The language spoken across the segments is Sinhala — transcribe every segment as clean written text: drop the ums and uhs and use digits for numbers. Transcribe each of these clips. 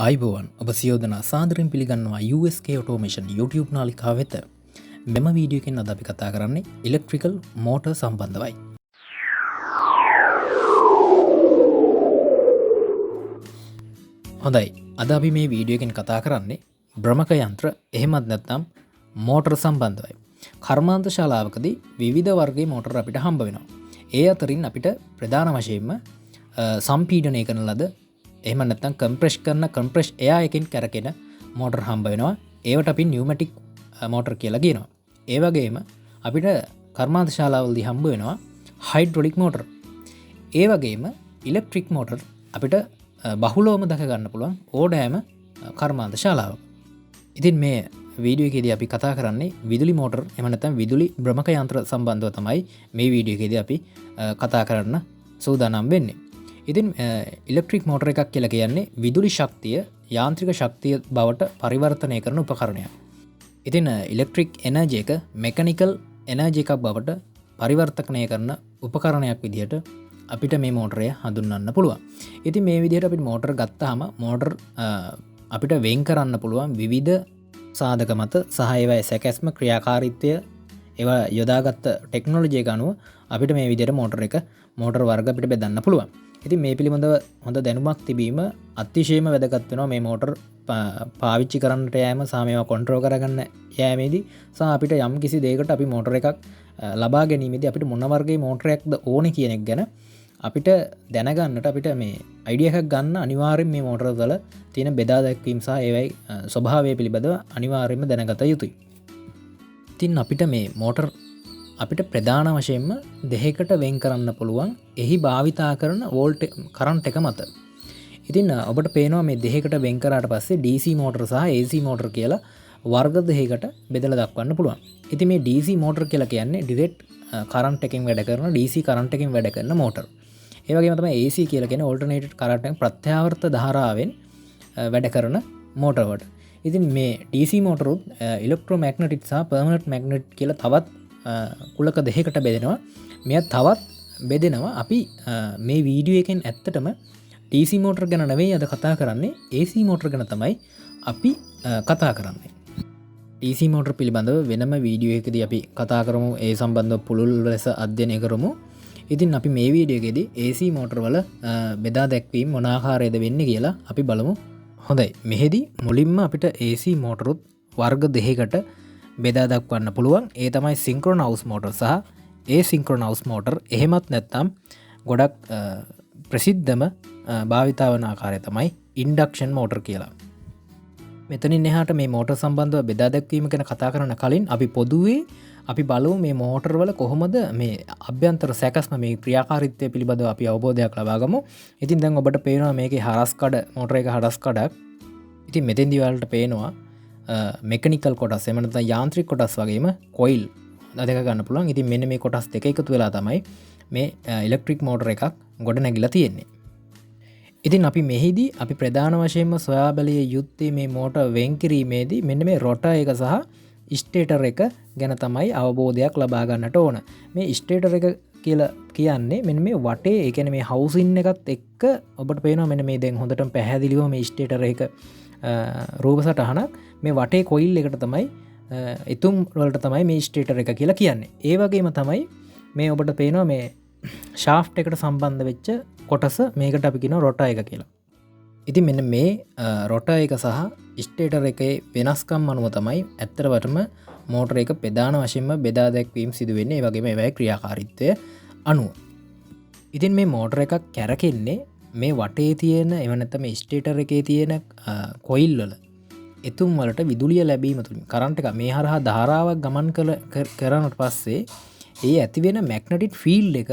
අයිබෝවන් ඔබ සියෝදනා සාදරෙන් පිළිගන්නවා USK ඔටෝමේෂන් YouTube නාලිකාව වෙත. මෙම වීඩියෝකින් අද අපි කතා කරන්නේ ඉලෙක්ට්‍රිකල් මෝටර් සම්බන්ධවයි. හොඳයි, අද අපි මේ වීඩියෝකින් කතා කරන්නේ බ්‍රමක යන්ත්‍ර එහෙමත් නැත්නම් මෝටර් සම්බන්ධවයි. කර්මාන්ත ශාලාවකදී විවිධ වර්ගයේ මෝටර් අපිට හම්බ වෙනවා. ඒ අතරින් අපිට ප්‍රධාන වශයෙන්ම සම්පීඩනය කරන ලද එහෙම නැත්නම් කම්ප්‍රෙස් කරන කම්ප්‍රෙස් එයා එකකින් කරකෙන මෝටර් හම්බ වෙනවා. ඒවට අපි නියුමැටික් මෝටර් කියලා කියනවා. ඒ වගේම අපිට කර්මාන්ත ශාලාවලදී හම්බ වෙනවා හයිඩ්‍රොලික් මෝටර්. ඒ වගේම ඉලෙක්ට්‍රික් මෝටර් අපිට බහුලවම දක ගන්න පුළුවන් ඕනෑම කර්මාන්ත ශාලාවක. ඉතින් මේ වීඩියෝ එකේදී අපි කතා කරන්නේ විදුලි මෝටර් එහෙම නැත්නම් විදුලි භ්‍රමක යන්ත්‍ර සම්බන්ධව තමයි මේ වීඩියෝ එකේදී අපි කතා කරන්න සූදානම් වෙන්නේ. ඉතින් ඉලෙක්ට්‍රික් මෝටර් එකක් කියලා කියන්නේ විදුලි ශක්තිය යාන්ත්‍රික ශක්තිය බවට පරිවර්තනය කරන උපකරණයක්. ඉතින් ඉලෙක්ට්‍රික් එනර්ජි එක මෙකැනිකල් එනර්ජි එකක් බවට පරිවර්තනය කරන උපකරණයක් විදිහට අපිට මේ මෝටරය හඳුන්වන්න පුළුවන්. ඉතින් මේ විදිහට අපිට මෝටර් ගත්තාම මෝටර් අපිට වෙන් කරන්න පුළුවන් විවිධ සාධක මත සහ ඒවායේ සැකැස්ම ක්‍රියාකාරීත්වය ඒවා යොදාගත්ත ටෙක්නොලොජි එක අනුව අපිට මේ විදිහට මෝටර් වර්ග අපිට බෙදන්න පුළුවන්. ඉතින් මේ පිළිබඳව හොඳ දැනුමක් තිබීම අතිශයම වැදගත් වෙනවා මේ මෝටර් පාවිච්චි කරන්නට යෑම සහ මේවා කන්ට්‍රෝල් කරගන්න යෑමේදී සහ අපිට යම් කිසි දෙයකට අපි මෝටර් එකක් ලබා ගැනීමේදී අපිට මොන වර්ගයේ මෝටරයක්ද ඕනේ කියන එක ගැන අපිට දැනගන්නට අපිට මේ අයිඩියා එකක් ගන්න අනිවාර්යෙන් මේ මෝටර වල තියෙන බෙදා දැක්වීම සහ ඒවයි ස්වභාවය පිළිබඳව අනිවාර්යයෙන්ම දැනගත යුතුයි. ඉතින් අපිට මේ මෝටර් අපිට ප්‍රධාන වශයෙන්ම දෙකකට වෙන් කරන්න පුළුවන් එහි භාවිතා කරන වෝල්ට් කරන්ට් එක මත. ඉතින් ඔබට පේනවා මේ දෙකකට වෙන් කරාට පස්සේ DC මෝටර සහ AC මෝටර කියලා වර්ග දෙකකට බෙදලා දක්වන්න පුළුවන්. ඉතින් මේ DC මෝටර කියලා කියන්නේ ඩිරෙක්ට් කරන්ට් එකකින් වැඩ කරන DC කරන්ට් එකකින් වැඩ කරන මෝටර. ඒ වගේම තමයි AC කියලා කියන්නේ ඕල්ටර්නේටඩ් කරන්ට් එක ප්‍රත්‍යාවර්ත ධාරාවෙන් වැඩ කරන මෝටර වලට. ඉතින් මේ DC මෝටරුත් ඉලෙක්ට්‍රෝමැග්නටික් සහ පර්මනන්ට් මැග්නටික් කියලා තවත් කුලක දෙකකට බෙදෙනවා. මෙය තවත් බෙදෙනවා. අපි මේ වීඩියෝ එකෙන් ඇත්තටම DC මෝටර් ගැන නෙවෙයි අද කතා කරන්නේ AC මෝටර් ගැන තමයි අපි කතා කරන්නේ. DC මෝටර් පිළිබඳව වෙනම වීඩියෝ එකකදී අපි කතා කරමු. ඒ සම්බන්ධව පුළුල් ලෙස අධ්‍යයනය කරමු. ඉතින් අපි මේ වීඩියෝ එකේදී AC මෝටර් වල බෙදා දැක්වීම මොන ආකාරයේද වෙන්නේ කියලා අපි බලමු. හොඳයි. මෙහිදී මුලින්ම අපිට AC මෝටරුත් වර්ග දෙකකට බෙදා දක්වන්න පුළුවන්. ඒ තමයි සින්ක්‍රොනස් මෝටර් සහ ඒසින්ක්‍රොනස් මෝටර්. එහෙමත් නැත්නම් ගොඩක් ප්‍රසිද්ධම භාවිතා වන ආකාරය තමයි ඉන්ඩක්ෂන් මෝටර් කියලා. මෙතනින් එහාට මේ මෝටර් සම්බන්ධව බෙදා දැක්වීම ගැන කතා කරන කලින් අපි පොදුවේ අපි බලමු මේ මෝටර් වල කොහොමද මේ අභ්‍යන්තර සැකස්ම මේ ක්‍රියාකාරීත්වය පිළිබඳව අපි අවබෝධයක් ලබා ගමු. ඉතින් දැන් ඔබට පේනවා මේකේ හරස් කඩ මෝටර් එක හරස් කඩක්. ඉතින් මෙතෙන්දී ඔයාලට පේනවා මෙකනිකල් කොටස් එහෙම නැත්නම් යාන්ත්‍රික කොටස් වගේම කොයිල් දෙක ගන්න පුළුවන්. ඉතින් මෙන්න මේ කොටස් දෙක එකතු වෙලා තමයි මේ ඉලෙක්ට්‍රික් මෝටර් එකක් ගොඩ නැගිලා තියෙන්නේ. ඉතින් අපි මෙහිදී අපි ප්‍රධාන වශයෙන්ම සොයා බැලිය යුත්තේ මේ මෝටර් වෙන් කිරීමේදී මෙන්න මේ රොටර් එක සහ ස්ටේටර් එක ගැන තමයි අවබෝධයක් ලබා ගන්නට ඕන. මේ ස්ටේටර් එක කියලා කියන්නේ මෙන්න මේ වටේ ඒ කියන්නේ මේ හවුසින් එකත් එක්ක ඔබට පේනවා මෙන්න මේ දැන් හොඳටම පැහැදිලිව මේ ස්ටේටර් එක රූප සටහනක් මේ වටේ කොයිල් එකට තමයි එතුම් වලට තමයි මේ ස්ටේටර් එක කියලා කියන්නේ. ඒ වගේම තමයි මේ ඔබට පේනවා මේ ෂාෆ්ට් එකට සම්බන්ධ වෙච්ච කොටස මේකට අපි කියනවා රොටර් එක කියලා. ඉතින් මෙන්න මේ රොටර් එක සහ ස්ටේටර් එකේ වෙනස්කම් අනුව තමයි ඇත්තටම මෝටර් එක ප්‍රධාන වශයෙන්ම බෙදා දැක්වීම සිදු වෙන්නේ. ඒ වගේම ඒවායේ ක්‍රියාකාරීත්වය අනුව. ඉතින් මේ මෝටර් එකක් කැරකෙන්නේ මේ වටේ තියෙන එව නැත්නම් මේ ස්ටේටර් එකේ තියෙන කොයිල් වල එතුම් වලට විදුලිය ලැබීම තුලින් කරන්ට් එක මේ හරහා ධාරාවක් ගමන් කරනට පස්සේ ඒ ඇති වෙන මැග්නටික් ෆීල්ඩ් එක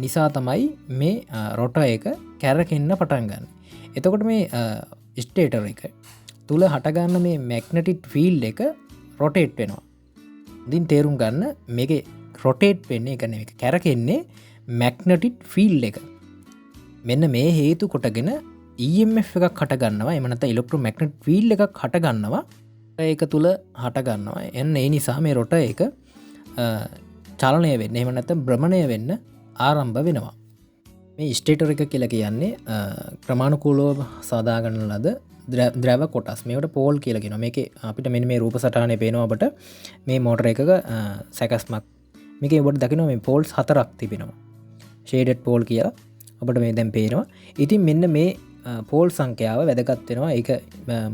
නිසා තමයි මේ රොටර් එක කැරකෙන්න පටන් ගන්න. එතකොට මේ ස්ටේටර් එක තුල හටගන්න මේ මැග්නටික් ෆීල්ඩ් එක රොටේට් වෙනවා. ඉතින් තේරුම් ගන්න මේකේ රොටේට් වෙන්නේ කියන්නේ මේක කැරකෙන්නේ මැග්නටික් ෆීල්ඩ් එක. මෙන්න මේ හේතු කොටගෙන EMF එකක් හට ගන්නවා. එහෙම නැත්නම් ඉලෙක්ට්‍රෝමැග්නටික් ෆීල්ඩ් එකක් හට ගන්නවා. ඒක තුල හට ගන්නවා. එන්න ඒ නිසා මේ රොටර් එක චලනය වෙන්න එහෙම නැත්නම් භ්‍රමණය වෙන්න ආරම්භ වෙනවා. මේ ස්ටේටර් එක කියලා කියන්නේ ක්‍රමානුකූලව සාදාගන්න ලද ද්‍රව කොටස් මේකට පෝල් කියලා කියනවා. මේකේ අපිට මෙන්න මේ රූප සටහනේ පේනවා අපට මේ මෝටර එකක සැකස්මක්. මේකේ ඔබට දකිනවා මේ පෝල්ස් 4ක් තිබෙනවා. ෂේඩඩ් පෝල් කියලා ඔබට මේ දැන් පේනවා. ඉතින් මෙන්න මේ පෝල් සංඛ්‍යාව වැදගත් වෙනවා. ඒක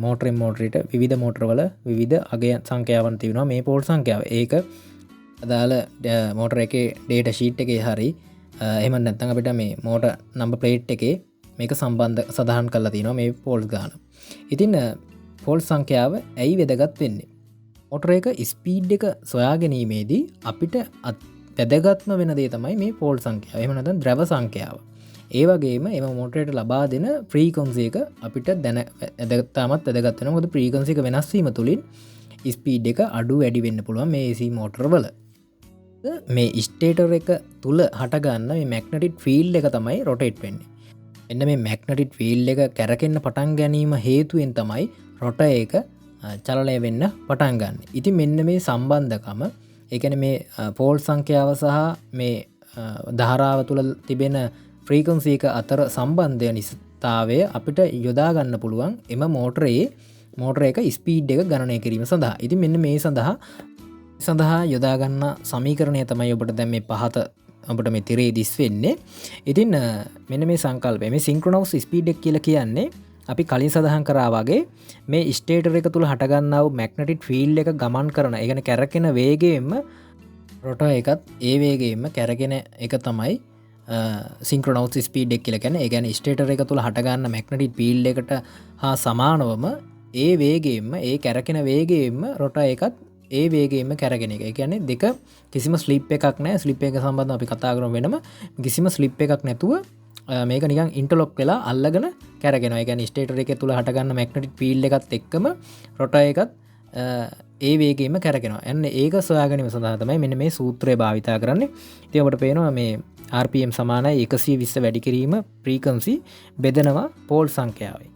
මෝටරින් මෝටරයට විවිධ මෝටරවල විවිධ අග සංඛ්‍යාවන් තිබෙනවා මේ පෝල් සංඛ්‍යාව. ඒක අදාළ මෝටර එකේ ඩේටා ෂීට් එකේ හරි එහෙම නැත්නම් අපිට මේ මෝටර් නම්බර් ප්ලේට් එකේ මේක සම්බන්ධ සඳහන් කරලා තියෙනවා මේ පෝල් ගාන. ඉතින් පෝල් සංඛ්‍යාව ඇයි වැදගත් වෙන්නේ? මෝටර එක ස්පීඩ් එක සොයා ගැනීමේදී අපිට වැදගත්ම වෙන දේ තමයි මේ පෝල් සංඛ්‍යාව. එහෙම නැත්නම් ද්‍රව සංඛ්‍යාව. ඒ වගේම එම මෝටරයට ලබා දෙන ෆ්‍රීකවන්සි එක අපිට තාමත් වැදගත් වෙනවා. මොකද ෆ්‍රීකවන්සි එක වෙනස් වීම තුලින් ස්පීඩ් එක අඩු වැඩි වෙන්න පුළුවන් මේ AC මෝටර වල. මේ ස්ටේටර් එක තුල හටගන්න මේ මැග්නටික් ෆීල්ඩ් එක තමයි රොටේට් වෙන්නේ. එන්න මේ මැග්නටික් ෆීල්ඩ් එක කැරකෙන්න පටන් ගැනීම හේතුවෙන් තමයි රොටර් එක චලනය වෙන්න පටන් ගන්න. ඉතින් මෙන්න මේ සම්බන්ධකම ඒ කියන්නේ මේ පෝල් සංඛ්‍යාව සහ මේ ධාරාව තුල තිබෙන ෆ්‍රීකවන්සි එක අතර සම්බන්ධය නිසාතාවය අපිට යොදා ගන්න පුළුවන් එම මෝටර එක ස්පීඩ් එක ගණනය කිරීම සඳහා. ඉතින් මෙන්න මේ සඳහා යොදා ගන්න සමීකරණය තමයි ඔබට දැන් මේ පහත ඔබට මේ තිරේ දිස් වෙන්නේ. ඉතින් මෙන්න මේ සංකල්පය මේ සින්ක්‍රොනස් ස්පීඩ් එක කියලා කියන්නේ අපි කලින් සඳහන් කරා වගේ මේ ස්ටේටර් එක තුල හටගන්නා වූ මැග්නටික් ෆීල්ඩ් එක ගමන් කරන, ඒ කියන්නේ කැරකෙන වේගයෙන්ම රොටර් එකත් ඒ වේගයෙන්ම කැරකෙන එක තමයි සින්ක්‍රොනස් ස්පීඩ් එක කියලා කියන්නේ. ඒ කියන්නේ ස්ටේටර් එක තුල හටගන්න මැග්නටික් ෆීල්ඩ් එකට හා සමානවම ඒ වේගයෙන්ම ඒ කැරකෙන වේගයෙන්ම රොටර් එකත් ඒ වේගයෙන්ම කැරගෙන එක. ඒ කියන්නේ දෙක කිසිම ස්ලිප් එකක් නැහැ. ස්ලිප් එක සම්බන්ධව අපි කතා කරමු වෙනම. කිසිම ස්ලිප් එකක් නැතුව මේක නිකන් ඉන්ටර්ලොක් වෙලා අල්ලගෙන කැරගෙනවා. ඒ කියන්නේ ස්ටේටර් එකේ තුල හටගන්න මැග්නටික් ෆීල්ඩ් එකත් එක්කම රොටර් එකත් ඒ වේගයෙන්ම කැරගෙනවා. එන්න ඒක සොයා ගැනීම සඳහා තමයි මෙන්න මේ සූත්‍රය භාවිතා කරන්නේ. ඉතින් අපිට පේනවා මේ RPM සමානයි 120 වැඩි කිරීම ෆ්‍රීකවන්සි බෙදනවා පෝල් සංඛ්‍යාවයි.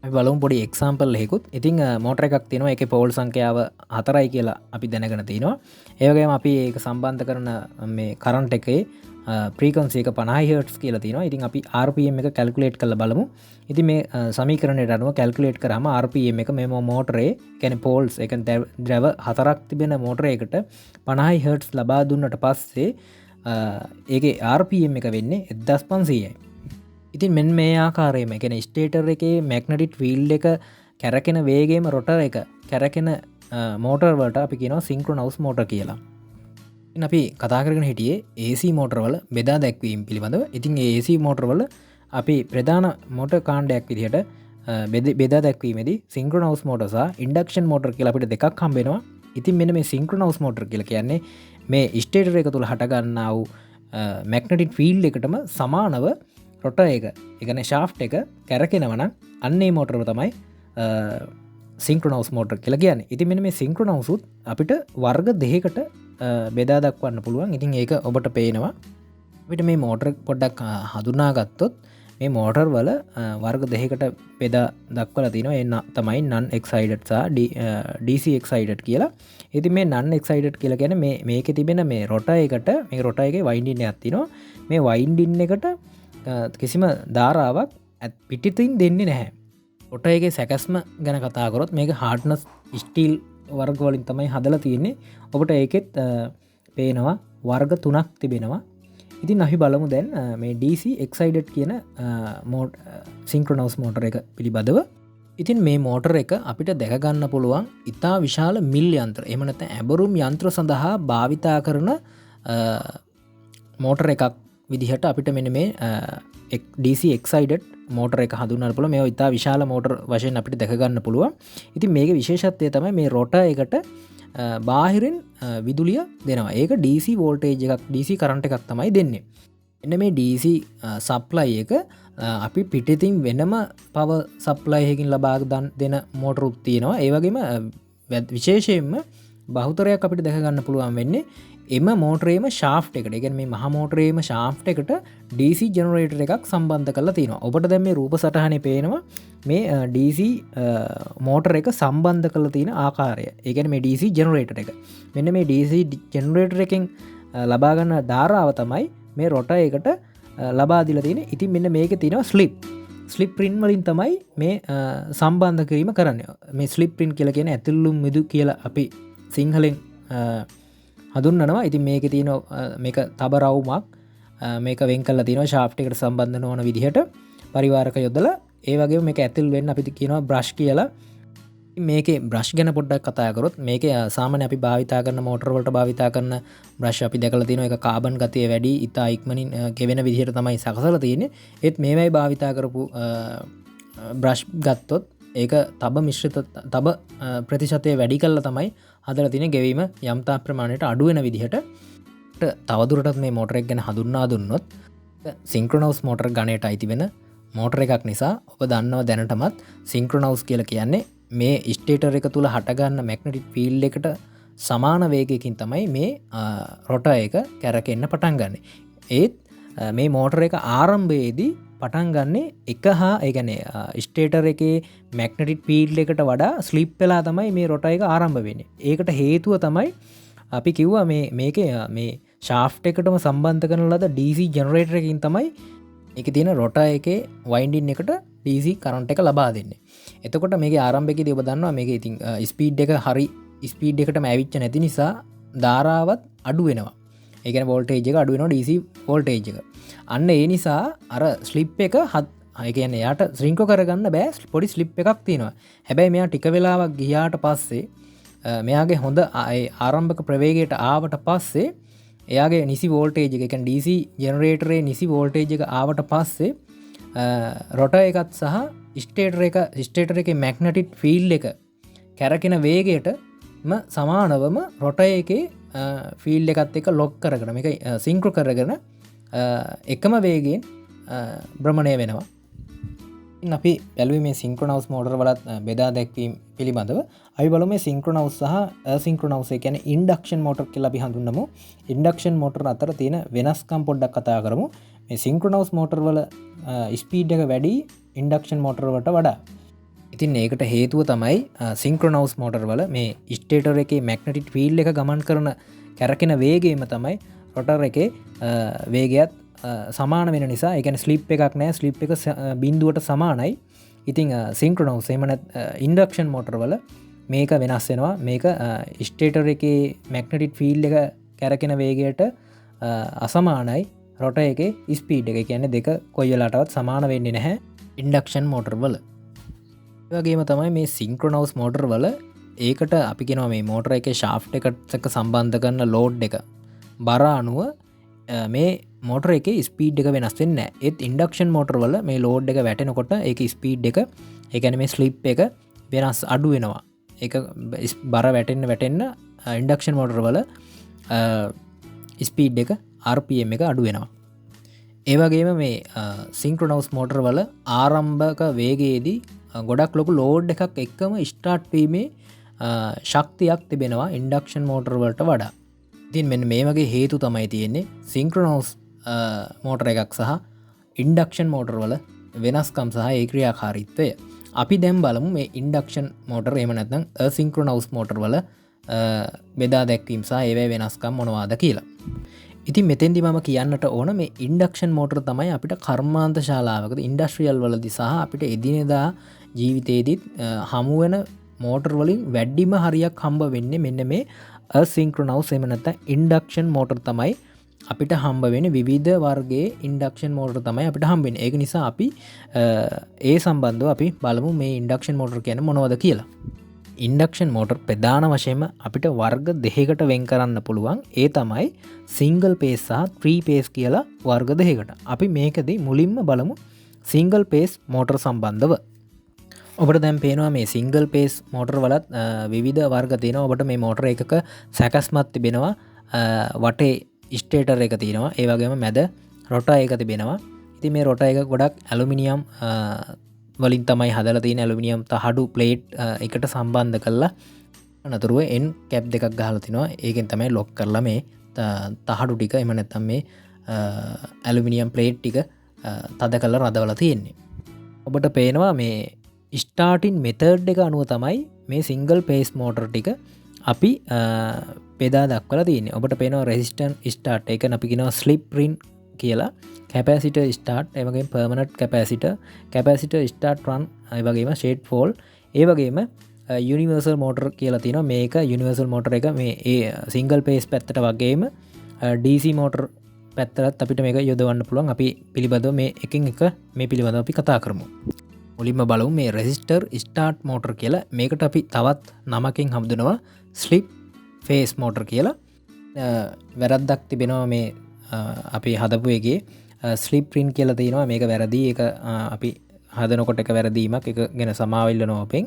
අපි බලමු පොඩි එක්සැම්පල් එකකුත්. ඉතින් මෝටර එකක් තියෙනවා. ඒකේ පෝල් සංඛ්‍යාව 4යි කියලා අපි දැනගෙන තිනවා. ඒ වගේම අපි ඒක සම්බන්ධ කරන මේ කරන්ට් එකේ ෆ්‍රීකවන්සි එක 50 Hz කියලා තියෙනවා. ඉතින් අපි RPM එක කැල්කියුලේට් කරලා බලමු. ඉතින් මේ සමීකරණයට අනුව කැල්කියුලේට් කරාම RPM එක මේ මෝටරේ කියන්නේ පෝල්ස් ඒ කියන්නේ ද්‍රව 4ක් තිබෙන මෝටරයකට 50 Hz ලබා දුන්නට පස්සේ ඒකේ RPM එක වෙන්නේ 1500යි. ඉතින් මෙන්න මේ ආකාරයෙන්ම ඒ කියන්නේ ස්ටේටර් එකේ මැග්නටික් ෆීල්ඩ් එක කැරකෙන වේගයෙන්ම රොටර් එක කැරකෙන මෝටර් වලට අපි කියනවා සින්ක්‍රොනස් මෝටර් කියලා. ඉතින් අපි කතා කරගෙන හිටියේ AC මෝටර් වල බෙදා දැක්වීම පිළිබඳව. ඉතින් ඒ AC මෝටර් වල අපි ප්‍රධාන මෝටර් කාණ්ඩයක් විදිහට බෙදා දැක්වීමේදී සින්ක්‍රොනස් මෝටර් සහ ඉන්ඩක්ෂන් මෝටර් කියලා අපිට දෙකක් හම්බ වෙනවා. ඉතින් මෙන්න මේ සින්ක්‍රොනස් මෝටර් කියලා කියන්නේ මේ ස්ටේටර් එක තුල හටගන්නා වූ මැග්නටික් ෆීල්ඩ් එකටම සමානව රොටර් එක, ඒ කියන්නේ ෂාෆ්ට් එක කැරකෙනවා නම් අන්න ඒ මෝටරව තමයි සින්ක්‍රොනස් මෝටර් කියලා කියන්නේ. ඉතින් මෙන්න මේ සින්ක්‍රොනස් උත් අපිට වර්ග දෙකකට බෙදා දක්වන්න පුළුවන්. ඉතින් ඒක ඔබට පේනවා. අපිට මේ මෝටර් පොඩ්ඩක් හඳුනා ගත්තොත් මේ මෝටර් වල වර්ග දෙකකට බෙදා දක්වලා තිනවා. ඒ තමයි non excited සහ DC excited කියලා. ඉතින් මේ non excited කියලා කියන්නේ මේකේ තිබෙන මේ රොටර් එකට මේ රොටර් එකේ වයින්ඩින් එකක් තියෙනවා. මේ වයින්ඩින් එකට කිසිම ධාරාවක් පිටිතින් දෙන්නේ නැහැ. රොටර් එකේ සැකස්ම ගැන කතා කරොත් මේක හાર્ඩ්නස් ස්ටීල් වර්ග වලින් තමයි හදලා තියෙන්නේ. ඔබට ඒකෙත් පේනවා වර්ග 3ක් තිබෙනවා. ඉතින් අපි බලමු දැන් මේ DC excited කියන සින්ක්‍රොනස් මෝටර් එක පිළිබඳව. ඉතින් මේ මෝටර් එක අපිට දැක ගන්න පුළුවන් ඉතා විශාල මිල් යන්ත්‍ර එහෙම නැත්නම් ඇබරුම් යන්ත්‍ර සඳහා භාවිතා කරන මෝටර් එකක් විදිහට අපිට මෙන්න මේ DC excited මෝටර් එක හඳුන්වන්න පුළුවන්. මේවා ඉතා විශාල මෝටර් වශයෙන් අපිට දැක ගන්න පුළුවන්. ඉතින් මේකේ විශේෂත්වය තමයි මේ රොටර් එකට බාහිරින් විදුලිය දෙනවා. ඒක DC වෝල්ටේජ් එකක් DC කරන්ට් එකක් තමයි දෙන්නේ. එන්න මේ DC සප්ලයි එක අපි පිටිතින් වෙනම පවර් සප්ලයි එකකින් ලබා දෙන මෝටරුත් තියෙනවා. ඒ වගේම විශේෂයෙන්ම බහුතරයක් අපිට දැක ගන්න පුළුවන් වෙන්නේ එම මෝටරේම ෂාෆ්ට් එකට. ඒ කියන්නේ මේ මහා මෝටරේම ෂාෆ්ට් එකට DC ජෙනරේටර් එකක් සම්බන්ධ කරලා තියෙනවා. ඔබට දැන් මේ රූප සටහනේ පේනවා මේ DC මෝටර් එක සම්බන්ධ කරලා තියෙන ආකාරය. ඒ කියන්නේ මේ DC ජෙනරේටර් එක. මෙන්න මේ DC ජෙනරේටර් එකෙන් ලබා ගන්න ධාරාව තමයි මේ රොටර් එකට ලබා දීලා තියෙන්නේ. ඉතින් මෙන්න මේකේ තියෙනවා ස්ලිප්. ස්ලිප් ප්‍රින්ට් වලින් තමයි මේ සම්බන්ධ කිරීම කරන්න. මේ ස්ලිප් ප්‍රින්ට් කියලා කියන ඇතුළුම් මිදු කියලා අපි සිංහලෙන් හඳුන්වනවා. ඉතින් මේකේ තියෙන මේක තබරවුමක් මේක වෙන් කරලා තියෙනවා ෂාෆ්ට් එකට සම්බන්ධ නොවන විදිහට පරිවාරක යොදලා. ඒ වගේම මේක ඇතුල් වෙන්න අපි කියනවා බ්‍රෂ් කියලා. මේකේ බ්‍රෂ් ගැන පොඩ්ඩක් කතා කරොත් මේකේ සාමාන්‍ය අපි භාවිතා කරන මෝටර වලට භාවිතා කරන බ්‍රෂ් අපි දැකලා තියෙනවා. ඒක කාබන් ගතිය වැඩි ඉතා ඉක්මනින් ගෙවෙන විදිහට තමයි සකසලා තියෙන්නේ. ඒත් මේවයි භාවිතා කරපු බ්‍රෂ් ගත්තොත් ඒක තබ මිශ්‍රිත තබ ප්‍රතිශතය වැඩි කළා තමයි හදලා තියෙන ගෙවීම යම් තා ප්‍රමාණයට අඩු වෙන විදිහට. තවදුරටත් මේ මෝටර එක ගැන හඳුන්වා දුන්නොත් සින්ක්‍රොනස් මෝටර ගණයට අයිති වෙන මෝටර එකක් නිසා ඔබ දන්නව දැනටමත් සින්ක්‍රොනස් කියලා කියන්නේ මේ ස්ටේටර් එක තුල හටගන්න මැග්නටික් ෆීල්ඩ් එකට සමාන වේගයකින් තමයි මේ රොටර් එක කැරකෙන්න පටන් ගන්න. ඒත් මේ මෝටර එක ආරම්භයේදී පටන් ගන්නේ එක හා ඒ කියන්නේ ස්ටේටර් එකේ මැග්නටික් ෆීල්ඩ් එකට වඩා ස්ලිප් වෙලා තමයි මේ රොටර් එක ආරම්භ වෙන්නේ. ඒකට හේතුව තමයි අපි කිව්වා මේකේ මේ ෂාෆ්ට් එකටම සම්බන්ධ කරන ලද DC ජෙනරේටර් එකකින් තමයි ඒක තියෙන රොටර් එකේ වයින්ඩින් එකට DC කරන්ට් එක ලබා දෙන්නේ. එතකොට මේකේ ආරම්භයේදී ඔබ දන්නවා මේකේ ඉතින් ස්පීඩ් එක හරි ස්පීඩ් එකටම ඇවිච්ච නැති නිසා ධාරාවත් අඩු වෙනවා. ඒ කියන්නේ වෝල්ටේජ් එක අඩු වෙනවා DC වෝල්ටේජ් එක. අන්න ඒ නිසා අර ස්ලිප් එක ඒ කියන්නේ යාට ශ්‍රින්ක් කරගන්න බෑ පොඩි ස්ලිප් එකක් තියෙනවා. හැබැයි මෙයා ටික වෙලාවක් ගියාට පස්සේ මෙයාගේ හොඳ ආරම්භක ප්‍රවේගයට ආවට පස්සේ එයාගේ නිසි වෝල්ටේජ් එක කියන්නේ DC ජෙනරේටරේ නිසි වෝල්ටේජ් එක ආවට පස්සේ රොටර් එකත් සහ ස්ටේටර් එකේ මැග්නටික් ෆීල්ඩ් එක කැරකෙන වේගයටම සමානවම රොටර් එකේ ෆීල්ඩ් එකත් එක්ක ලොක් කරගෙන මේක සින්ක්‍රො කරගෙන එකම වේගයෙන් භ්‍රමණය වෙනවා. අපි බැලුවේ මේ සින්ක්‍රොනස් මෝටර වලත් බෙදා දැක්වීම පිළිබඳව. අපි බලමු මේ සින්ක්‍රොනස් සහ ඇසින්ක්‍රොනස් ඒ කියන්නේ ඉන්ඩක්ෂන් මෝටර කියලා අපි හඳුන්වමු. ඉන්ඩක්ෂන් මෝටර අතර තියෙන වෙනස්කම් පොඩ්ඩක් කතා කරමු. මේ සින්ක්‍රොනස් මෝටර වල ස්පීඩ් එක වැඩි ඉන්ඩක්ෂන් මෝටර වලට වඩා. ඉතින් ඒකට හේතුව තමයි සින්ක්‍රොනස් මෝටර වල මේ ස්ටේටර් එකේ මැග්නටික් ෆීල්ඩ් එක ගමන් කරන කැරකෙන වේගයම තමයි රොටර් එකේ වේගයත් සමාන වෙන නිසා. ඒ කියන්නේ ස්ලිප් එකක් නැහැ. ස්ලිප් එක බිඳුවට සමානයි. ඉතින් සින්ක්‍රොනස් එහෙම නැත් ඉන්ඩක්ෂන් මෝටර වල මේක වෙනස් වෙනවා. මේක ස්ටේටර් එකේ මැග්නටික් ෆීල්ඩ් එක කැරකෙන වේගයට අසමානයි රොටර් එකේ ස්පීඩ් එක. ඒ කියන්නේ දෙක කොයි වෙලාවටවත් සමාන වෙන්නේ නැහැ ඉන්ඩක්ෂන් මෝටර වල. ඒ වගේම තමයි මේ සින්ක්‍රොනස් මෝටර වල ඒකට අපි කියනවා මේ මෝටර එකේ ෂාෆ්ට් එකට එක්ක සම්බන්ධ කරන ලෝඩ් එක බර අනුව මේ මෝටර එක ස්පීඩ් එක වෙනස් වෙන්නේ නැහැ. ඒත් ඉන්ඩක්ෂන් මෝටර වල මේ ලෝඩ් එක වැටෙනකොට ඒකේ ස්පීඩ් එක ඒ කියන්නේ මේ ස්ලිප් එක වෙනස් අඩු වෙනවා. ඒක බර වැටෙන්න ඉන්ඩක්ෂන් මෝටර වල ස්පීඩ් එක RPM එක අඩු වෙනවා. ඒ වගේම මේ සින්ක්‍රොනස් මෝටර වල ආරම්භක වේගයේදී ගොඩක් ලොකු ලෝඩ් එකක් එක්කම ස්ටාර්ට් වීමේ ශක්තියක් තිබෙනවා ඉන්ඩක්ෂන් මෝටර වලට වඩා. ඉතින් මෙන්න මේ වගේ හේතු තමයි තියෙන්නේ සින්ක්‍රොනස් මෝටර එකක් සහ ඉන්ඩක්ෂන් මෝටර වල වෙනස්කම් සහ ඒ ක්‍රියාකාරීත්වය. අපි දැන් බලමු මේ ඉන්ඩක්ෂන් මෝටර එහෙම නැත්නම් ඇසින්ක්‍රොනස් මෝටර වල බෙදා දැක්වීම සහ ඒවැ වෙනස්කම් මොනවාද කියලා. ඉතින් මෙතෙන්දි මම කියන්නට ඕන මේ ඉන්ඩක්ෂන් මෝටර තමයි අපිට කර්මාන්ත ශාලාවකද ඉන්ඩස්ට්‍රියල් වලදී සහ අපිට එදිනෙදා ජීවිතේදීත් හමු වෙන මෝටර වලින් වැඩිම හරියක් හම්බ වෙන්නේ මෙන්න මේ ඇසින්ක්‍රොනස් එහෙම නැත්නම් ඉන්ඩක්ෂන් මෝටර තමයි අපිට හම්බ වෙන්නේ. විවිධ වර්ගයේ ඉන්ඩක්ෂන් මෝටර තමයි අපිට හම්බ වෙන්නේ. ඒක නිසා අපි ඒ සම්බන්ධව අපි බලමු මේ ඉන්ඩක්ෂන් මෝටර කියන්නේ මොනවද කියලා. ඉන්ඩක්ෂන් මෝටර් ප්‍රධාන වශයෙන්ම අපිට වර්ග දෙකකට වෙන් කරන්න පුළුවන්. ඒ තමයි සිංගල් පේස් සහ ත්‍රී පේස් කියලා වර්ග දෙකකට. අපි මේකදී මුලින්ම බලමු සිංගල් පේස් මෝටර් සම්බන්ධව. ඔබට දැන් පේනවා මේ සිංගල් පේස් මෝටර් වලත් විවිධ වර්ග තියෙනවා. ඔබට මේ මෝටර එකක සැකස්මක් තිබෙනවා. වටේ ස්ටේටර් එක තියෙනවා. ඒ වගේම මැද රොටර් එක තිබෙනවා. ඉතින් මේ රොටර් එක ගොඩක් ඇලුමිනියම් වලින් තමයි හදලා තියෙන. ඇලුමිනියම් තහඩු ප්ලේට් එකට සම්බන්ධ කරලා අනතුරුව එන් කැප් දෙකක් ගහලා තිනවා. ඒකෙන් තමයි ලොක් කරලා මේ තහඩු ටික එහෙම නැත්නම් මේ ඇලුමිනියම් ප්ලේට් ටික තද කරලා රඳවලා තියෙන්නේ. ඔබට පේනවා මේ ස්ටාර්ටින් මෙතඩ් එක අනුව තමයි මේ සිංගල් පේස් මෝටර් ටික අපි බෙදා දක්වලා තියෙන්නේ. ඔබට පේනවා රෙසිස්ටන්ට් ස්ටාර්ට් එක අපි කියනවා ස්ලිප් රින් කියලා කැපැසිටර් ස්ටාර්ට් ඒ වගේම පර්මනන්ට් කැපැසිටර් ස්ටාර්ට් රන් ඒ වගේම ෂේඩ් ෆෝල් ඒ වගේම යුනිවර්සල් මෝටර් කියලා තියෙනවා මේක යුනිවර්සල් මෝටර් එක මේ ඒ සිංගල් පේස් පැත්තට වගේම DC මෝටර් පැත්තරත් අපිට මේක යොදවන්න පුළුවන් අපි පිළිබඳව මේ එකින් එක මේ පිළිබඳව අපි කතා කරමු මුලින්ම බලමු මේ රෙසිස්ටර් ස්ටාර්ට් මෝටර් කියලා මේකට අපි තවත් නමකින් හඳුනනවා ස්ලිප් ෆේස් මෝටර් කියලා වැරද්දක් තිබෙනවා මේ අපි හදපු එකේ ස්ලිප් රින් කියලා තියෙනවා මේක වැරදි ඒක අපි හදනකොට එක වැරදීමක් එක ගැන සමාවිල්ලනවා අපෙන්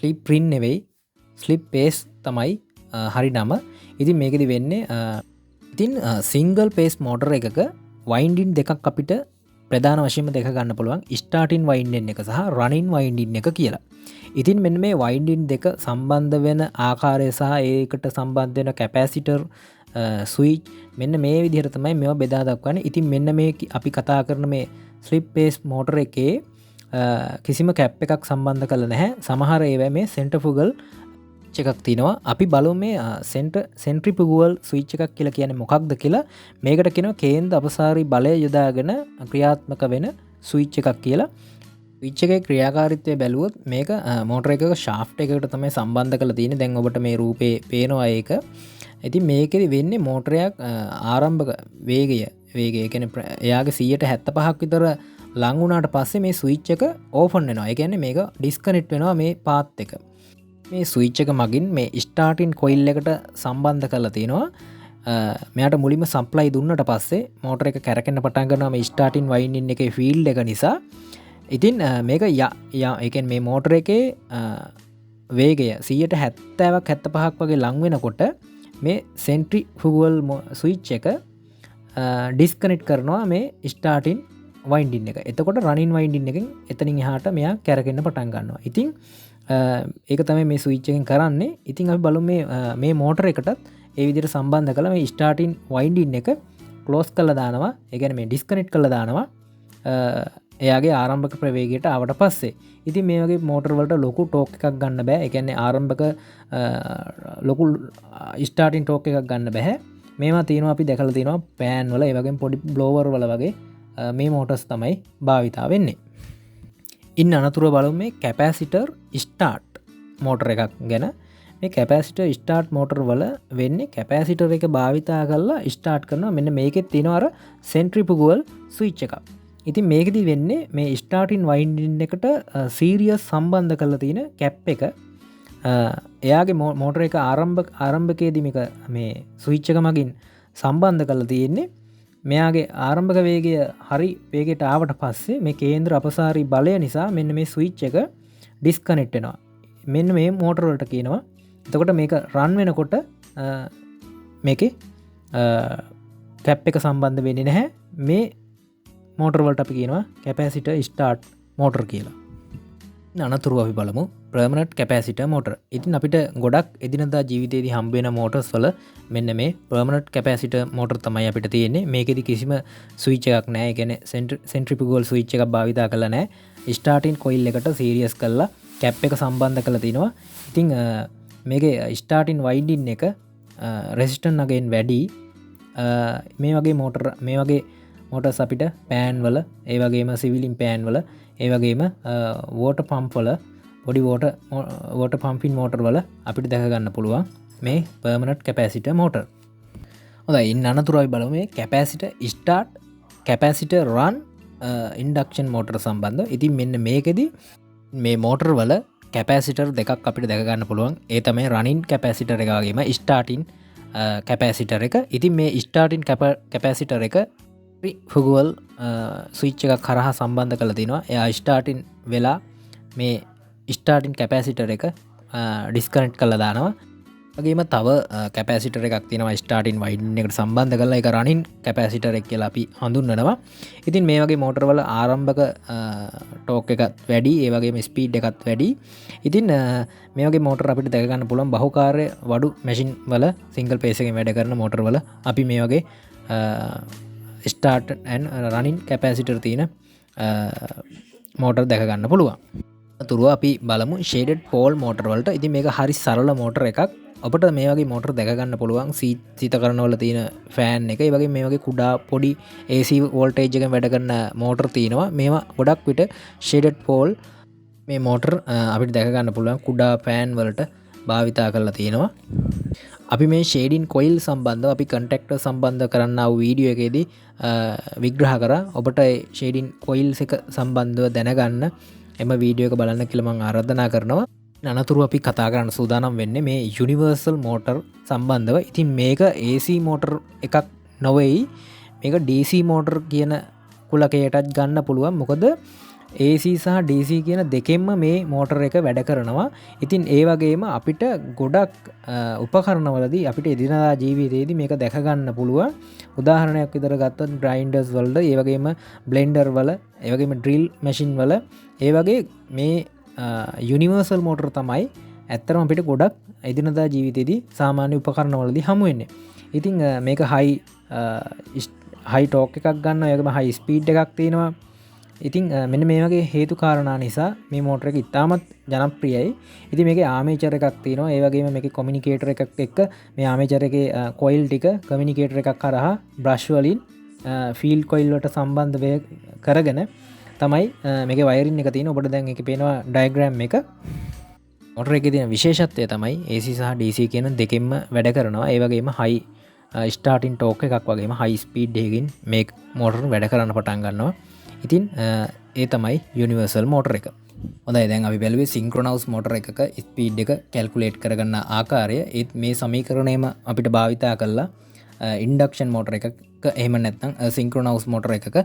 ස්ලිප් රින් නෙවෙයි ස්ලිප් පේස් තමයි හරි නම ඉතින් මේකෙදි වෙන්නේ ඉතින් සිංගල් පේස් මෝටර් එකක වයින්ඩින් දෙකක් අපිට ප්‍රධාන වශයෙන්ම දෙක ගන්න පුළුවන් ස්ටාර්ටින් වයින්ඩින් එක සහ රනින් වයින්ඩින් එක කියලා ඉතින් මෙන්න මේ වයින්ඩින් දෙක සම්බන්ධ වෙන ආකාරය සහ ඒකට සම්බන්ධ වෙන කැපැසිටර් ස්විච් මෙන්න මේ විදිහට තමයි මේවා බෙදා දක්වන්නේ. ඉතින් මෙන්න මේ අපි කතා කරන මේ ස්ලිප් පේස් මෝටර් එකේ කිසිම කැප් එකක් සම්බන්ධ කරලා නැහැ. සමහර ඒවා මේ සෙන්ට්‍රිෆුගල් එකක් තියෙනවා. අපි බලමු මේ සෙන්ට්‍රිෆුගල් ස්විච් එකක් කියලා කියන්නේ මොකක්ද කියලා. මේකට කියනවා කේන්ද්‍ර අපසාරී බලය යොදාගෙන ක්‍රියාත්මක වෙන ස්විච් එකක් කියලා. ස්විච් එකේ ක්‍රියාකාරීත්වය බැලුවොත් මේක මෝටර් එකක ෂාෆ්ට් එකකට තමයි සම්බන්ධ කරලා තියෙන්නේ. දැන් ඔබට මේ රූපේ පේනවා ඒක. ඉතින් මේකෙදි වෙන්නේ මෝටරයක් ආරම්භක වේගය කියන්නේ එයාගේ 175ක් විතර ලං වුණාට පස්සේ මේ ස්විච් එක ඕපන් වෙනවා. ඒ කියන්නේ මේක ඩිස්කනෙක්ට් වෙනවා මේ පාත් එක. මේ ස්විච් එක මගින් මේ ස්ටාර්ටින් කොයිල් එකට සම්බන්ධ කරලා තිනවා. මෙයාට මුලින්ම සප්ලයි දුන්නට පස්සේ මෝටර එක කැරකෙන්න පටන් ගන්නවා මේ ස්ටාර්ටින් වයින්ඩින් එකේ ෆීල්ඩ් එක නිසා. ඉතින් මේක ඒ කියන්නේ මේ මෝටර එකේ වේගය 170ක් 75ක් වගේ ලං වෙනකොට මේ සෙන්ට්‍රිෆුගල් ස්විච් එක ඩිස්කනෙක්ට් කරනවා මේ ස්ටාර්ටින් වයින්ඩින් එක. එතකොට රනින් වයින්ඩින් එකෙන් එතනින් එහාට මෙයා කැරකෙන්න පටන් ගන්නවා. ඉතින් ඒක තමයි මේ ස්විච් එකෙන් කරන්නේ. ඉතින් අපි බලමු මේ මෝටර එකටත් ඒ විදිහට සම්බන්ධ කරලා මේ ස්ටාර්ටින් වයින්ඩින් එක ක්ලෝස් කරලා දානවා. ඒ කියන්නේ මේ ඩිස්කනෙක්ට් කරලා දානවා. එයාගේ ආරම්භක ප්‍රවේගයට ආවට පස්සේ. ඉතින් මේ වගේ මෝටර් වලට ලොකු ටෝක් එකක් ගන්න බෑ. ඒ කියන්නේ ආරම්භක ලොකු ස්ටාර්ටින් ටෝක් එකක් ගන්න බෑ. මේවා තියෙනවා අපි දැකලා තියෙනවා පෑන් වල ඒ වගේම පොඩි බ්ලෝවර් වල වගේ මේ මෝටර්ස් තමයි භාවිතා වෙන්නේ. ඉන්න අනතුරුව බලමු මේ කැපැසිටර් ස්ටාර්ට් මෝටර් එකක් ගැන. මේ කැපැසිටර් ස්ටාර්ට් මෝටර් වල වෙන්නේ කැපැසිටර් එක භාවිතා කරලා ස්ටාර්ට් කරනවා. මෙන්න මේකෙත් තියෙනවා අර සෙන්ට්‍රිෆුගල් ස්විච් එකක්. ඉතින් මේකෙදි වෙන්නේ මේ ස්ටාර්ටින් වයින්ඩින් එකට සීරියස් සම්බන්ධ කරලා තියෙන කැප් එක එයාගේ මෝටර එක ආරම්භකයේදී මේක මේ ස්විච් එක මගින් සම්බන්ධ කරලා තියෙන්නේ. මෙයාගේ ආරම්භක වේගය හරි වේගයට ආවට පස්සේ මේ කේන්ද්‍ර අපසාරී බලය නිසා මෙන්න මේ ස්විච් එක ඩිස්කනෙක්ට් වෙනවා. මෙන්න මේ මෝටර වලට කියනවා. එතකොට මේක රන් වෙනකොට මේකේ කැප් එක සම්බන්ධ වෙන්නේ නැහැ. මේ මෝටර් වලට අපි කියනවා කැපැසිටර් ස්ටාර්ට් මෝටර් කියලා. අනතුරුව අපි බලමු පර්මනන්ට් කැපැසිටර් මෝටර්. ඉතින් අපිට ගොඩක් එදිනදා ජීවිතේදී හම්බ වෙන මෝටර්ස් වල මෙන්න මේ පර්මනන්ට් කැපැසිටර් මෝටර් තමයි අපිට තියෙන්නේ. මේකෙදි කිසිම ස්විච් එකක් නැහැ. ඒ කියන්නේ සෙන්ට්‍රිෆුගල් ස්විච් එකක් භාවිතා කරලා නැහැ. ස්ටාර්ටින් කොයිල් එකට සීරියස් කරලා කැප් එක සම්බන්ධ කරලා තිනවා. ඉතින් මේකේ ස්ටාර්ටින් වයින්ඩින් එක රෙසිස්ටන්ස් අගෙන් වැඩි. මේ වගේ මෝටර්ස් අපිට පෑන් වල ඒ වගේම සිවිලින් පෑන් වල ඒ වගේම වෝටර් පම්ප් වල පොඩි වෝටර් පම්පින් මෝටර් වල අපිට දැක ගන්න පුළුවන් මේ පර්මනන්ට් කැපැසිටර් මෝටර්. හොඳයි ඉන්න අනතුරුව අපි බලමු මේ කැපැසිටර් ස්ටාර්ට් කැපැසිටර් රන් ඉන්ඩක්ෂන් මෝටර් සම්බන්ධව. ඉතින් මෙන්න මේකෙදි මේ මෝටර් වල කැපැසිටර් දෙකක් අපිට දැක ගන්න පුළුවන්. ඒ තමයි රනින් කැපැසිටර් එක වගේම ස්ටාර්ටින් කැපැසිටර් එක. ඉතින් මේ ස්ටාර්ටින් කැපැසිටර් එක ෆුගුවල් ස්විච් එකක් කරහා සම්බන්ධ කරලා තිනවා. එයා ස්ටාර්ටින් වෙලා මේ ස්ටාර්ටින් කැපැසිටර් එක ඩිස්කනෙක්ට් කරලා දානවා. වගේම තව කැපැසිටර් එකක් තියෙනවා ස්ටාර්ටින් වයින්ඩින් එකට සම්බන්ධ කරලා ඒක රනින් කැපැසිටර් එක කියලා අපි හඳුන්වනවා. ඉතින් මේ වගේ මෝටර් වල ආරම්භක ටෝක් එකත් වැඩි, ඒ වගේම ස්පීඩ් එකත් වැඩි. ඉතින් මේ වගේ මෝටර් අපිට දැක ගන්න පුළුවන් බහුකාර්ය වඩු මැෂින් වල සිංගල් පේස් එකකින් වැඩ කරන මෝටර් වල අපි මේ වගේ ස්ටාර්ට් ඇන් රනින් කැපැසිටර් තියෙන මෝටර් දැක ගන්න පුළුවන්. අතුරුව අපි බලමු ෂේඩඩ් පෝල් මෝටර් වලට. ඉතින් මේක හරි සරල මෝටර් එකක්. ඔබට මේ වගේ මෝටර් දැක ගන්න පුළුවන් සීත කරනවල තියෙන ෆෑන් එක. ඒ වගේ මේ වගේ කුඩා පොඩි AC වෝල්ටේජ් එකෙන් වැඩ කරන මෝටර් තියෙනවා. මේවා ගොඩක් විට ෂේඩඩ් පෝල් මේ මෝටර් අපිට දැක ගන්න පුළුවන් කුඩා ෆෑන් වලට භාවිතා කරලා තියෙනවා. අපි මේ ෂේඩින් කොයිල් සම්බන්ධව අපි කන්ටැක්ටර් සම්බන්ධ කරන්න වූ වීඩියෝ එකේදී විග්‍රහ කරා. ඔබට ෂේඩින් කොයිල්ස් එක සම්බන්ධව දැනගන්න එම වීඩියෝ එක බලන්න කියලා මම ආරාධනා කරනවා. අනතුරු අපි කතා කරන්න සූදානම් වෙන්නේ මේ යුනිවර්සල් මෝටර් සම්බන්ධව. ඉතින් මේක AC මෝටර් එකක් නොවෙයි. මේක DC මෝටර් කියන කුලකයටත් ගන්න පුළුවන්. මොකද AC සහ DC කියන දෙකෙන්ම මේ මෝටර් එක වැඩ කරනවා. ඉතින් ඒ වගේම අපිට ගොඩක් උපකරණවලදී අපිට එදිනදා ජීවිතයේදී මේක දැක ගන්න පුළුවන්. උදාහරණයක් විදිහට ගත්තොත් ග්‍රයින්ඩර්ස් වලට, ඒ වගේම බ්ලෙන්ඩර් වල, ඒ වගේම ඩ්‍රිල් මැෂින් වල ඒ වගේ මේ යුනිවර්සල් මෝටර් තමයි ඇත්තරම අපිට ගොඩක් එදිනදා ජීවිතයේදී සාමාන්‍ය උපකරණවලදී හමු වෙන්නේ. ඉතින් මේක හයි ටෝක් එකක් ගන්න, ඒකම හයි ස්පීඩ් එකක් තියෙනවා. ඉතින් මෙන්න මේ වගේ හේතු කාරණා නිසා මේ මෝටර් එක ඉතාමත් ජනප්‍රියයි. ඉතින් මේකේ ආමේචර් එකක් තියෙනවා. ඒ වගේම මේකේ කොමියුනිකේටර් එකක් එක්ක මේ ආමේචර් එකේ කොයිල් ටික කොමියුනිකේටර් එකක් කරහා බ්‍රෂ් වලින් ෆීල්ඩ් කොයිල් වලට සම්බන්ධ කරගෙන තමයි මේකේ වයරින් එක තියෙන්නේ. ඔබට දැන් ඒකේ පේනවා ඩයග්‍රෑම් එක. මෝටර් එකේ තියෙන විශේෂත්වය තමයි AC සහ DC කියන දෙකෙන්ම වැඩ කරනවා. ඒ වගේම හයි ස්ටාර්ටින් ටෝක් එකක් වගේම හයි ස්පීඩ් එකකින් මේ මෝටර් වැඩ කරන්න පටන් ගන්නවා. ඉතින් ඒ තමයි යුනිවර්සල් මෝටර් එක. හොඳයි, දැන් අපි බැලුවේ සින්ක්‍රොනස් මෝටර් එකක ස්පීඩ් එක කැල්කුලේට් කරගන්න ආකාරය. ඒත් මේ සමීකරණයම අපිට භාවිතා කරලා ඉන්ඩක්ෂන් මෝටර් එකක එහෙම නැත්නම් සින්ක්‍රොනස් මෝටර් එකක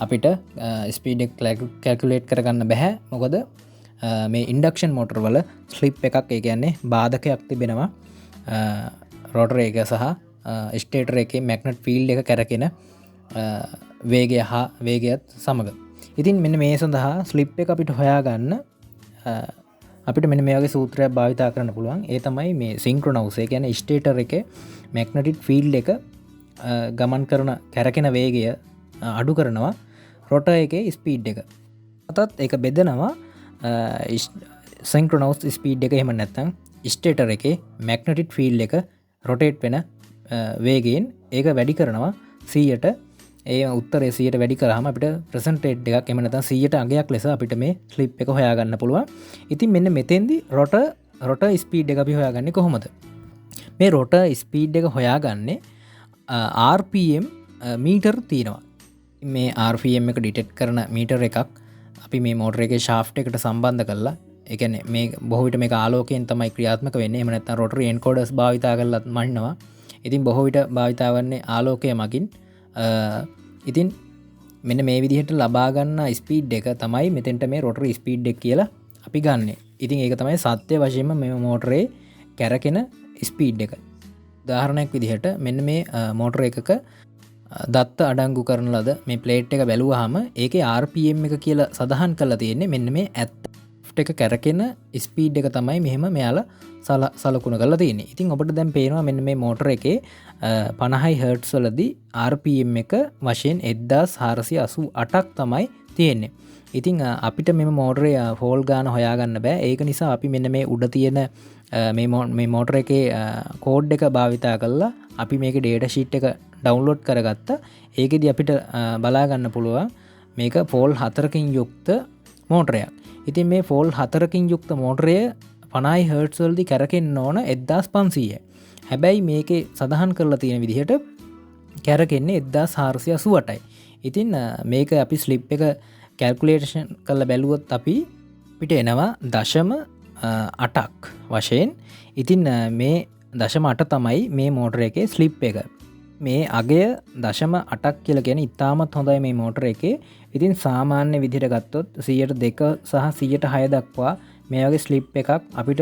අපිට ස්පීඩ් එක කැල්කුලේට් කරගන්න බෑ. මොකද මේ ඉන්ඩක්ෂන් මෝටර් වල ස්ලිප් එකක්, ඒ කියන්නේ බාධකයක් තිබෙනවා රෝටර් එක සහ ස්ටේටර් එකේ මැග්නට් ෆීල්ඩ් එක කැරකෙන වේගය හා වේගයත් සමග. ඉතින් මෙන්න මේ සඳහා ස්ලිප් එක අපිට හොයාගන්න අපිට මෙන්න මේ වගේ සූත්‍රයක් භාවිතා කරන්න පුළුවන්. ඒ තමයි මේ සින්ක්‍රොනස්, ඒ කියන්නේ ස්ටේටර් එකේ මැග්නටික් ෆීල්ඩ් එක ගමන් කරන කැරකෙන වේගය අඩු කරනවා රොටර් එකේ ස්පීඩ් එක. අතත් ඒක බෙදනවා සින්ක්‍රොනස් ස්පීඩ් එක එහෙම නැත්නම් ස්ටේටර් එකේ මැග්නටික් ෆීල්ඩ් එක රොටේට් වෙන වේගයෙන් ඒක වැඩි කරනවා 100ට. ඒ උත්තරේ 100ට වැඩි කරාම අපිට ප්‍රසන්ටේජ් එකක් එහෙම නැත්නම් 100ට අගයක් ලෙස අපිට මේ ස්ලිප් එක හොයාගන්න පුළුවන්. ඉතින් මෙන්න මෙතෙන්දී රොටර් ස්පීඩ් එක අපි හොයාගන්නේ කොහොමද? මේ රොටර් ස්පීඩ් එක හොයාගන්නේ RPM මීටර් තියෙනවා. මේ RPM එක ඩිටෙක්ට් කරන මීටර් එකක් අපි මේ මෝටර් එකේ ෂාෆ්ට් එකට සම්බන්ධ කරලා, ඒ කියන්නේ මේ බොහෝ විට මේක ආලෝකයෙන් තමයි ක්‍රියාත්මක වෙන්නේ. එහෙම නැත්නම් රොටරි එන්කෝඩර්ස් භාවිතා කරලා මනිනවා. ඉතින් බොහෝ විට භාවිතා වන්නේ ආලෝකය මගින්. ඉතින් මෙන්න මේ විදිහට ලබා ගන්න ස්පීඩ් එක තමයි මෙතෙන්ට මේ රොටර් ස්පීඩ් එක කියලා අපි ගන්නෙ. ඉතින් ඒක තමයි සත්‍ය වශයෙන්ම මේ මෝටරේ කැරකෙන ස්පීඩ් එක. උදාහරණයක් විදිහට මෙන්න මේ මෝටර් එකක දත්ත අඩංගු කරන ලද මේ ප්ලේට් එක බැලුවාම ඒකේ RPM එක කියලා සඳහන් කරලා තියෙන්නේ මෙන්න මේ ඇත්ත එක කැරකෙන ස්පීඩ් එක තමයි මෙහෙම මෙයාලා සලකුණ කරලා තියෙන්නේ. ඉතින් ඔබට දැන් පේනවා මෙන්න මේ මෝටර් එකේ 50 හර්ට්ස් වලදී RPM එක වශයෙන් 1488ක් තමයි තියෙන්නේ. ඉතින් අපිට මෙම මෝටරේ ෆෝල් ගාන හොයාගන්න බෑ. ඒක නිසා අපි මෙන්න මේ උඩ තියෙන මේ මෝටර් එකේ කෝඩ් එක භාවිතා කරලා අපි මේකේ ඩේටා ෂීට් එක ඩවුන්ලෝඩ් කරගත්තා. ඒකෙදි අපිට බලා ගන්න පුළුවන් මේක ෆෝල් 4කින් යුක්ත මෝටරයක්. ඉතින් මේ ෆෝල් 4කින් යුක්ත මෝටරය 50 හර්ට්ස් වලදී කැරකෙන්න ඕන 1500යි. හැබැයි මේකේ සඳහන් කරලා තියෙන විදිහට කැරකෙන්නේ 1488යි. ඉතින් මේක අපි ස්ලිප් එක කැල්කුලේෂන් කරලා බැලුවොත් අපිට එනවා 0.8ක් වශයෙන්. ඉතින් මේ 0.8 තමයි මේ මෝටර එකේ ස්ලිප් එක. මේ අගය 0.8ක් කියලා කියන්නේ ඉතාමත් හොඳයි මේ මෝටර එකේ. ඉතින් සාමාන්‍ය විදිහට ගත්තොත් 102 සහ 106 දක්වා මේ වගේ ස්ලිප් එකක් අපිට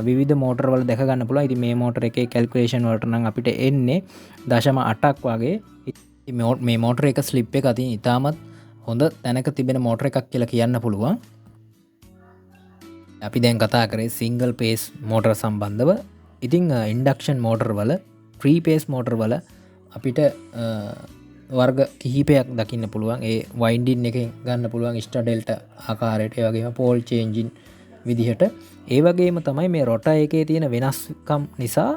විවිධ මෝටර වල දැක ගන්න පුළුවන්. ඉතින් මේ මෝටර එකේ කැල්කුලේෂන් වලට නම් අපිට එන්නේ 0.8ක් වගේ. මේ මෝටර එක ස්ලිප් එක අතින් ඉතාමත් හොඳ තැනක තිබෙන මෝටර එකක් කියලා කියන්න පුළුවන්. අපි දැන් කතා කරේ සිංගල් පේස් මෝටර සම්බන්ධව. ඉතින් ඉන්ඩක්ෂන් මෝටර් වල ෆ්‍රී පේස් මෝටර් වල අපිට වර්ග කිහිපයක් දකින්න පුළුවන්. ඒ වයින්ඩින් එකෙන් ගන්න පුළුවන් ස්ටාර් ඩෙල්ටා ආකාරයට, ඒ වගේම පෝල් චේන්ජින් විදිහට. ඒ වගේම තමයි මේ රොට එකේ තියෙන වෙනස්කම් නිසා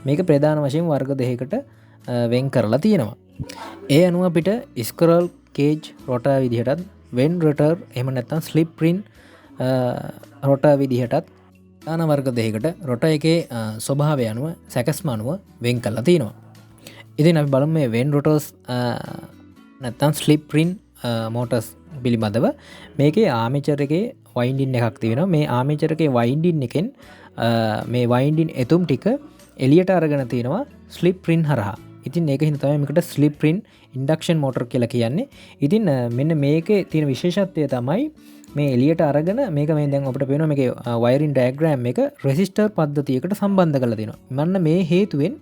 මේක ප්‍රධාන වශයෙන් වර්ග දෙකකට වෙන් කරලා තියෙනවා. ඒ අනුව අපිට ස්කරල් කේජ් රොට විදිහටත් වෙන් රොටර් එහෙම නැත්නම් ස්ලිප් රින් රොට විදිහටත් දාන වර්ග දෙකකට රොට එකේ ස්වභාවය අනුව සැකස්ම අනුව වෙන් කරලා තියෙනවා. ඉතින් අපි බලමු මේ වෙන් රොටර්ස් නැත්නම් ස්ලිප් රින් මෝටර්ස් පිළිබඳව. මේකේ ආමේචර් එකේ වයින්ඩින් එකක් තියෙනවා. මේ ආමේචර් එකේ වයින්ඩින් එකෙන් මේ වයින්ඩින් එතුම් ටික එළියට අරගෙන තියෙනවා ස්ලිප් රින් හරහා. ඉතින් ඒක හින්දා තමයි මේකට ස්ලිප් රින් ඉන්ඩක්ෂන් මෝටර් කියලා කියන්නේ. ඉතින් මෙන්න මේකේ තියෙන විශේෂත්වය තමයි මේ එළියට අරගෙන මේක මේ දැන් අපිට පේනවා මේකේ වයරින් ඩයග්‍රෑම් එක රෙසිස්ටර් පද්ධතියකට සම්බන්ධ කරලා තියෙනවා. මන්න මේ හේතුවෙන්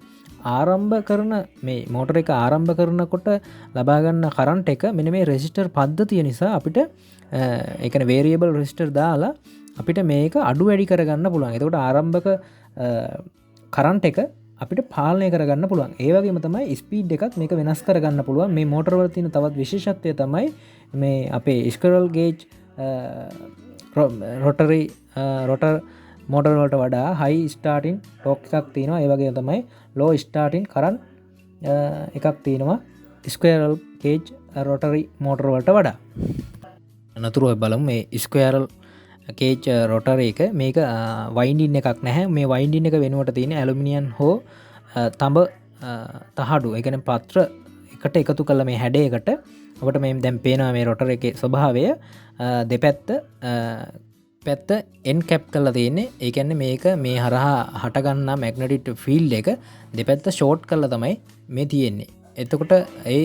ආරම්භ කරන මේ මෝටර එක ආරම්භ කරනකොට ලබා ගන්න කරන්ට් එක මෙන්න මේ රෙසිස්ටර් පද්ධතිය නිසා අපිට ඒ කියන්නේ වේරියබල් රෙසිස්ටර් දාලා අපිට මේක අඩු වැඩි කරගන්න පුළුවන්. එතකොට ආරම්භක කරන්ට් එක අපිට පාලනය කරගන්න පුළුවන්. ඒ වගේම තමයි ස්පීඩ් එකත් මේක වෙනස් කරගන්න පුළුවන්. මේ මෝටර වල තියෙන තවත් විශේෂත්වය තමයි මේ අපේ ස්කරල් ගේජ් රොටර් මෝටර් වලට වඩා හයි ස්ටාර්ටින් ටෝක් එකක් තියෙනවා. ඒ වගේම තමයි ලෝ ස්ටාර්ටින් කරන්ට් එකක් තියෙනවා ස්ක්වයරල් කේජ් රොටරි මෝටර් වලට වඩා. අනතුරුව බලමු මේ ස්ක්වයරල් කේජ් රොටර් එක මේක වයින්ඩින් එකක් නැහැ. මේ වයින්ඩින් එක වෙනුවට තියෙන ඇලුමිනියම් හෝ තඹ තහඩු ඒ කියන්නේ පත්‍ර එකට එකතු කළ මේ හැඩයකට අපිට මේ දැන් පේනවා මේ රොටර් එකේ ස්වභාවය පැත්ත එන් කැප් කරලා තියෙන්නේ. ඒ කියන්නේ මේක මේ හරහා හටගන්නා මැග්නටික් ෆීල්ඩ් එක දෙපැත්ත ෂෝට් කරලා තමයි මේ තියෙන්නේ. එතකොට ඒ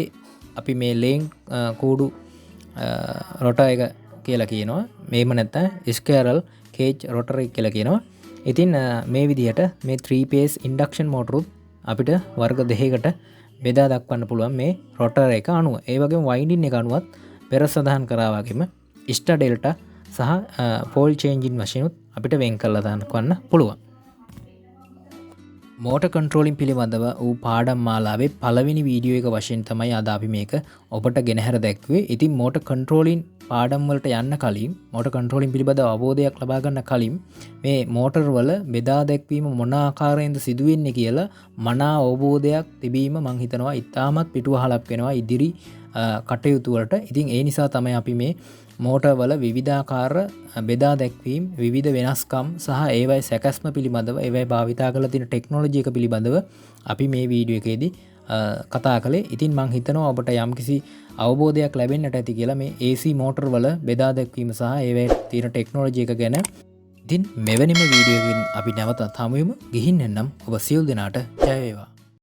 අපි මේ ලේන් කූඩු රොටර් එක කියලා කියනවා. මේම නැත්නම් ස්ක්වයරල් කේජ් රොටර් එක කියලා කියනවා. ඉතින් මේ විදිහට මේ 3 phase ඉන්ඩක්ෂන් මෝටරුත් අපිට වර්ග දෙකකට බෙදා දක්වන්න පුළුවන් මේ රොටර් එක අනුව. ඒ වගේම වයින්ඩින් එක අනුවත් පෙර සඳහන් කරා වගේම ස්ටා ඩෙල්ටා සහ පෝල් චේන්ජින් වශයෙන්ුත් අපිට වෙන් කරලා දක්වන්න පුළුවන්. මෝටර් කන්ට්‍රෝලින් පිළිබඳව වූ පාඩම් මාලාවේ පළවෙනි වීඩියෝ එක වශයෙන් තමයි අද අපි මේක ඔබට ගෙනහැර දැක්වේ. ඉතින් මෝටර් කන්ට්‍රෝලින් පාඩම් වලට යන්න කලින් මෝටර් කන්ට්‍රෝලින් පිළිබඳව අවබෝධයක් ලබා ගන්න කලින් මේ මෝටර් වල බෙදා දැක්වීම මොන ආකාරයෙන්ද සිදුවෙන්නේ කියලා මනා අවබෝධයක් තිබීම මම හිතනවා ඉතාමත් පිටුවහලක් වෙනවා ඉදිරි කටයුතු වලට. ඉතින් ඒ නිසා තමයි අපි මේ මෝටර් වල විවිධාකාර බෙදා දැක්වීම විවිධ වෙනස්කම් සහ ඒවයි සැකස්ම පිළිබඳව ඒවයි භාවිතා කරලා තියෙන ටෙක්නොලොජි එක පිළිබඳව අපි මේ වීඩියෝ එකේදී කතා කළේ. ඉතින් මම හිතනවා ඔබට යම්කිසි අවබෝධයක් ලැබෙන්නට ඇති කියලා මේ AC මෝටර් වල බෙදා දැක්වීම සහ ඒවයි තියෙන ටෙක්නොලොජි එක ගැන. ඉතින් මෙවැනිම වීඩියෝ එකකින් අපි නැවතත් හමු වෙමු. ගිහින් එන්නම් ඔබ සියලු දෙනාට ජය වේවා.